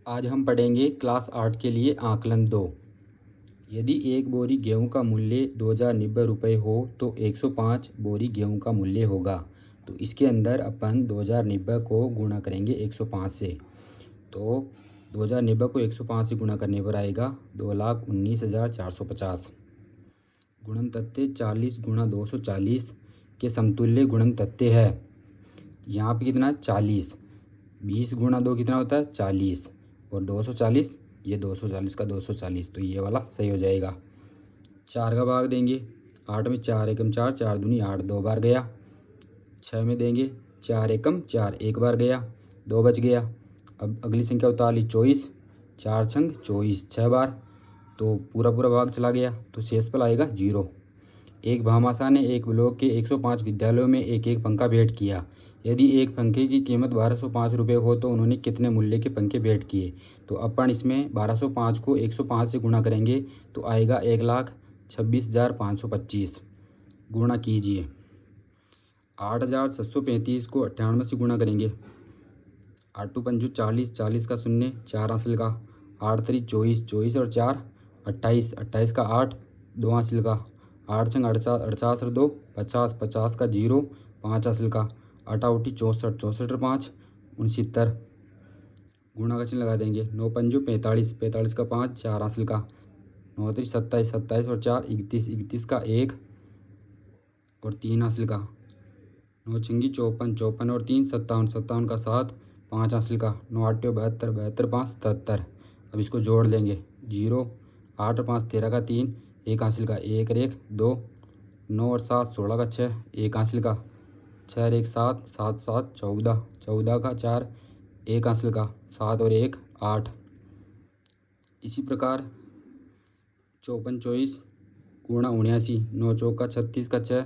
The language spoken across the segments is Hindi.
आज हम पढ़ेंगे क्लास 8 के लिए आकलन 2। यदि एक बोरी गेहूं का मूल्य 2090 रुपये हो तो 105 बोरी गेहूं का मूल्य होगा। तो इसके अंदर अपन 2090 को गुणा करेंगे 105 से। तो 2090 को 105 से गुणा करने पर आएगा 2,19,450। गुणन तथ्य 40 गुणा 240 के समतुल्य गुणन तथ्य है। यहाँ पे कितना 40, 20 गुणा 2 कितना होता है 40 और 240, ये 240 का 240, तो ये वाला सही हो जाएगा। 4 का भाग देंगे 8 में, 4 एकम 4, 4 दूनी 8, 2 बार गया। 6 में देंगे 4 एकम 4, 1 बार गया, 2 बच गया। अब अगली संख्या उतार 24, 4 छंग 24, 6 बार, तो पूरा भाग चला गया, तो शेषफल आएगा 0। एक भामाशाह ने एक ब्लॉक के 105 विद्यालयों में एक एक पंखा भेंट किया। यदि एक पंखे की कीमत 1205 रुपये हो तो उन्होंने कितने मूल्य के पंखे भेंट किए। तो अपन इसमें 1205 को 105 से गुणा करेंगे तो आएगा 1,26,525। गुणा कीजिए। 8,735 को 98 से गुणा करेंगे। 8 टू पंजू 40, 40 का 0, 4 हासिल का, 8 3 24, 24 और 4 28, 28 का 8, 2 हासिल का, 8 छंग 48, 48 और 2 50, 50 का 0, 5 हासिल का, 8 उठी 64, 64 और 5 69। गुणा का चिन्ह लगा देंगे। 9 पंजू 45, 45 का 5, 4 हासिल का, 9 3 27, 27 और 4 31, 31 का 1 और 3 हासिल का, 9 छंगी 54, 54 और 3 57, 57 का 7, 5 हासिल का, 9 8 72, 72 5 77। अब इसको जोड़ लेंगे। 0 8 और 5 13 का 3, 1 हासिल का, 1 और 1 2, 9 और 7 16 का 6, 1 हासिल का, 6 और 1 7, 7 7 14, 14 का 4, 1 हासिल का, 7 और 1 8। इसी प्रकार 54 24 गुणा 79, 9 चौक का 36 का 6,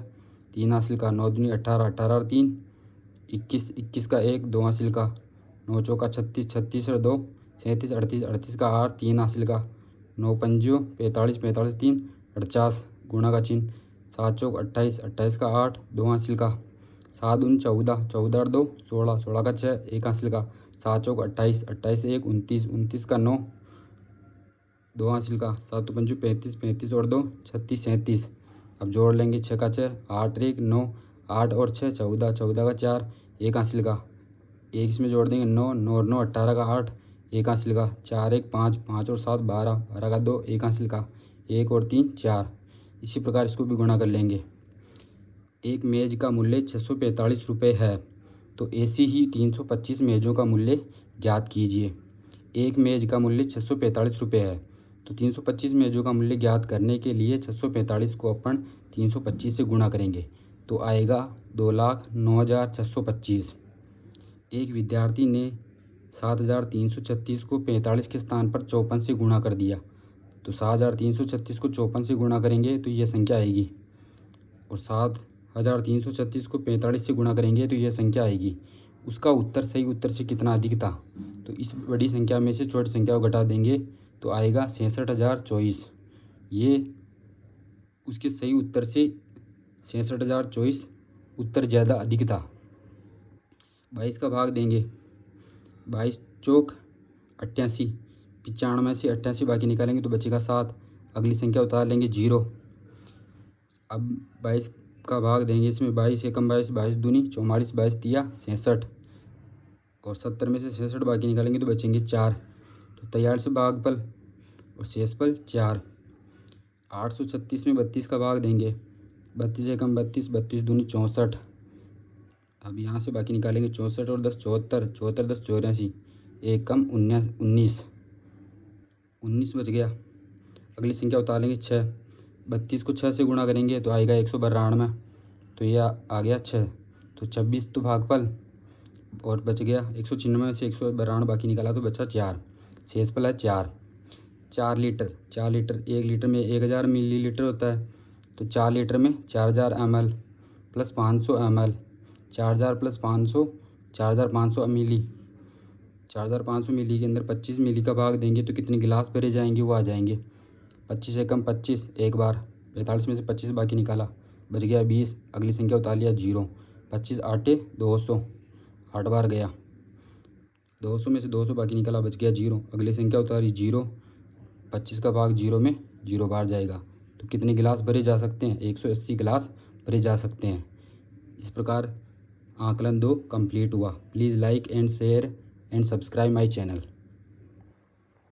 3 हासिल का, 9 दूनी 18, 18 और 3 21, 21 का 1, 2 हासिल का, 9 चौका 36, 36 और 2 37, 38, 38 का 8, 3 हासिल का, 9 पंजो 45, 45 3 48। गुणा का चिन्ह। 7 चौक 28, 28 का 8, 2 हासिल का, 7 दूनी 14, 14 और 2 16, 16 का 6, 1 हासिल का, 7 चौक 28, 28 1 29, 29 का 9, 2 हासिल का, 7 पंजो 35, 35 और 2 36, 37। अब जोड़ लेंगे। 6 का 6, 8 1 9, 8 और 6 14, 14 का 4, 1 हासिल का, 1 इसमें जोड़ देंगे 9, 9 और 9 18 का 8, 1 हासिल का, 4 1 5, 5 और 7 12, 12 का 2, 1 हासिल का, 1 और 3 4। इसी प्रकार इसको भी गुणा कर लेंगे। एक मेज़ का मूल्य 645 रुपये है, तो ऐसी ही 325 मेज़ों का मूल्य ज्ञात कीजिए। एक मेज़ का मूल्य 645 रुपये है, तो 325 मेज़ों का मूल्य ज्ञात करने के लिए 645 को अपन 325 से गुणा करेंगे तो आएगा 2,09,625। एक विद्यार्थी ने 7,336 को 45 के स्थान पर 54 से गुणा कर दिया। तो 7,336 को 54 से गुणा करेंगे तो यह संख्या आएगी, और 7,336 को 45 से गुणा करेंगे तो यह संख्या आएगी। उसका उत्तर सही उत्तर से कितना अधिक था, तो इस बड़ी संख्या में से छोटी संख्या को घटा देंगे तो आएगा 66,024। ये उसके सही उत्तर से 66,024 उत्तर ज़्यादा अधिक था। 22 का भाग देंगे। 22 चौक 88, 95 से 88 बाकी निकालेंगे तो बचेगा 7। अगली संख्या उतार लेंगे 0। अब 22 का भाग देंगे। इसमें 22 एकम 22, 22 दूनी 44, 22 तिया 66 और 70 में से 66 बाकी निकालेंगे तो बचेंगे 4। तो तैयार से भागफल और शेषफल 4। 836 में 32 का भाग देंगे। 32 एकम 32, 32 दूनी 64। अब यहाँ से बाकी निकालेंगे 64 और 10 74, 74 10 84, 1 कम 19, 19 बच गया। अगली संख्या उतार लेंगे 6। 32 को 6 से गुणा करेंगे तो आएगा 192, तो यह आ गया 6। तो 26 तो भागफल और बच गया 196 में से 192 बाकी निकाला तो बचा 4। शेषफल है 4। 4 लीटर, 4 लीटर, 1 लीटर में 1000 मिलीलीटर होता है, तो 4 लीटर में 4000 ml प्लस 500 ml, 4000 प्लस 500 4500 मिली। 4500 मिली के अंदर 25 मिली का भाग देंगे तो कितने गिलास भरे जाएंगे वो आ जाएंगे। 25 एकम 25 एक बार, 45 में से 25 बाकी निकाला, बच गया 20। अगली संख्या उतार लिया 0। 25 आटे 200, 8 बार गया, 200 में से 200 बाकी निकला, बच गया 0। अगली संख्या उतारी 0, 25 का भाग 0 में 0 बाहर जाएगा। तो कितने गिलास भरे जा सकते हैं? 180 गिलास भरे जा सकते हैं। इस प्रकार आकलन 2 कंप्लीट हुआ। Please like and share and subscribe my channel.